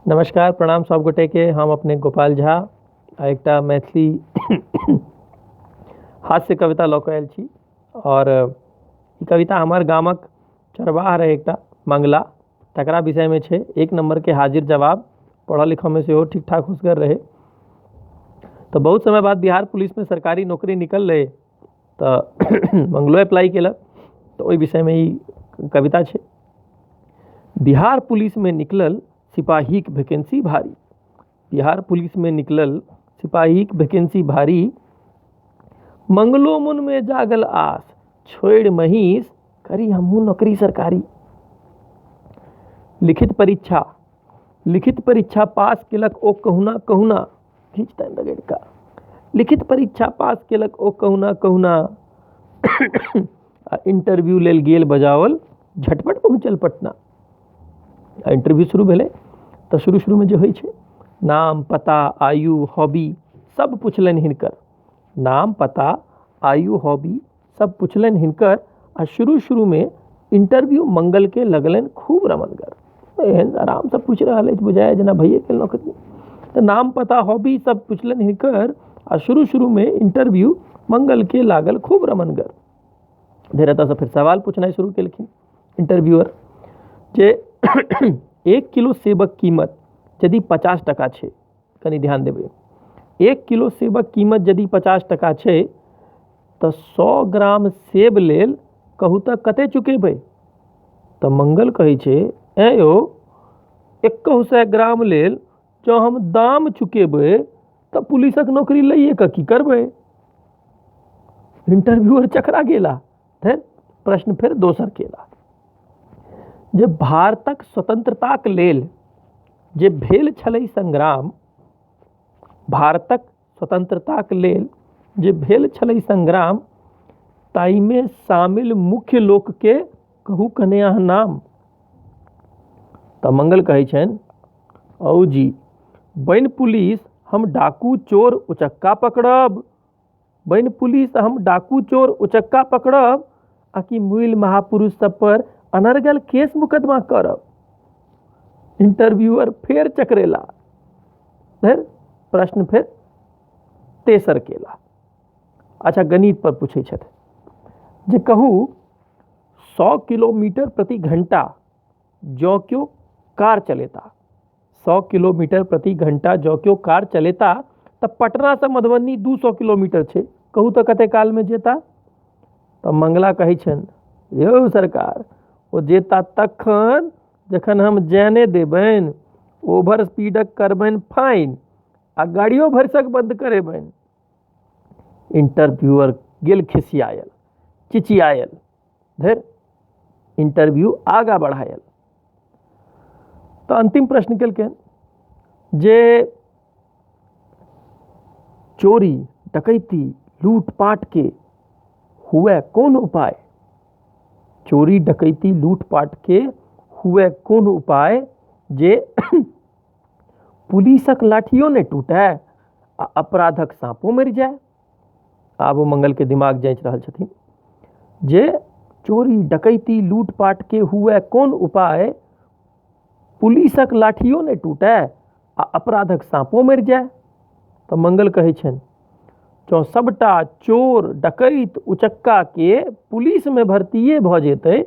नमस्कार प्रणाम सब गोटे के। हम अपने गोपाल झा आ एकटा मैथिली हास्य कविता लऽ कऽ आयल छी। और ई कविता हमर गामक चरवाह रहे एकटा मंगला, तकरा विषय में छै। एक नंबर के हाजिर जवाब, पढ़ल लिखल में सेहो ठीक ठाक होशगर रहे। तो बहुत समय बाद बिहार पुलिस में सरकारी नौकरी निकल रहे, तो मंगलो अप्लाई केलक। तो ओहि विषय में ई कविता छै। बिहार पुलिस में निकलल सिपाही के वैकेंसी भारी। बिहार पुलिस में निकलल सिपाही के वैकेंसी भारी। मंगलो मुन में जागल आस, छोड़ महीस करी हमहू नौकरी सरकारी। लिखित परीक्षा पास केलक ओ कहुना कहुना। खींचता का लिखित परीक्षा पास केलक ओ कहुना कहुना। इंटरव्यू लेल गेल बजावल, झटपट पहुँचल पटना। इंटरव्यू शुरू भेले तो शुरू में जो होइ छै, नाम पता आयु हॉबी सब पुछलन हिनकर। नाम पता आयु हॉबी सब पुछलन हिनकर। आ शुरू में इंटरव्यू मंगल के लगलन खूब रमनगर। एहन आराम से पूछ रहा है, बुझाए जना भैया के नौकरी। तो नाम पता हॉबी सब पुछलन हिनकर। आ शुरू में इंटरव्यू मंगल के लागल खूब रमनगर। धीरे से फिर सवाल पूछना शुरू केलखिन इंटरव्यूअर जे 1 किलो सेबक कीमत यदि 50 टका छै, कनी ध्यान देबै। 1 किलो सेबक कीमत यदि 50 टका छै, तो 100 ग्राम सेब लेल कहू तऽ कते चुकेबै? तो मंगल कहै छै, ऐ यौ 100 ग्राम लेल जो हम दाम चुकेबै तो पुलिसक नौकरी लइए कऽ की करबै? इंटरव्यूअर चकरा गेला। फिर प्रश्न फिर दोसर केला जे भारतक स्वतंत्रताक लेल जे भेल छलै संग्राम, भारतक स्वतंत्रताक लेल जे भेल छलै संग्राम, ताई में शामिल मुख्य लोक के कहू कने अहाँ नाम। तो मंगल कहै छन, औ जी बन पुलिस हम डाकू चोर उचक्का पकड़ब। बन पुलिस हम डाकू चोर उचक्का पकड़ब, आकि मूल महापुरुष सब पर अनर्गल केस मुकदमा करब। इंटरव्यूअर फिर चकरेला। फिर प्रश्न फिर तेसर केला। अच्छा, गणित पर पूछे छथि जे कहू 100 किलोमीटर प्रति घंटा जो क्यों कार चलेता। 100 किलोमीटर प्रति घंटा जो क्यों कार चलेता, तब पटना से मधुबनी 200 किलोमीटर छै, कहू तो कते काल में जेता? तो मंगला कहै छन, यौ सरकार ओ जेता तखन जखन हम जाने देबनि, ओवर स्पीडक करबनि फाइन, आ गाड़ियों भरसक बंद करेबनि। इंटरव्यूअर गेल खिसियायल, चिचियायल। फिर इंटरव्यू आगा बढ़ायल। तो अंतिम प्रश्न केलकनि जे चोरी डकैती लूटपाट के हुए कौन उपाय? चोरी डकैती लूटपाट के हुए कौन उपाय जे पुलिसक लाठियों ने टूटे आ अपराधक सांपो मर जाए? आब वो मंगल के दिमाग जांच रहल छथिन जे चोरी डकैती लूटपाट के हुए कौन उपाय, पुलिसक लाठियों ने टूटे आ अपराधक सांपो मर जाए? तो मंगल कहै छन, जो सबटा चोर डकैत उचक्का के पुलिस में भर्तीये भ जेतै,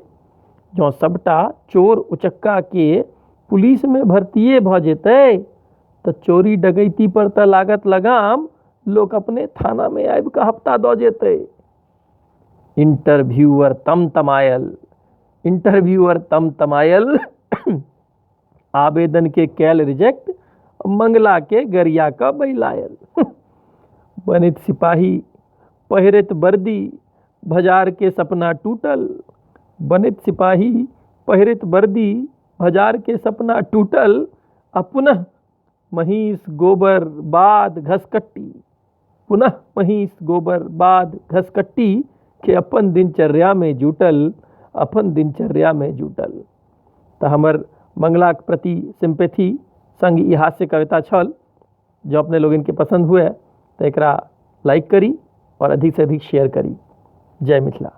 जो सबटा चोर उचक्का के पुलिस में भर्तीये भ जेतै, तो चोरी डकैती पर तो लागत लगाम, लोग अपने थाना में आबि के हफ्ता दऽ जेतै। इंटरव्यूअर तमतमायल आवेदन के कैल रिजेक्ट, मंगला के गरिया का बैलायल। बनित सिपाही पहिरत वर्दी, भजार के सपना टूटल। बनित सिपाही पहिरत वर्दी, भजार के सपना टूटल। आ पुनः महीस गोबर बाद घसकट्टी, पुनः महीस गोबर बाद घसकट्टी के अपन दिनचर्या में जुटल, अपन दिनचर्या में जुटल। तो हमर मंगला के प्रति सिंपैथी संग ई हास्य कविता छल। जो अपने लोगन के पसंद हुए तो एकरा लाइक करी और अधिक से अधिक शेयर करी। जय मिथिला।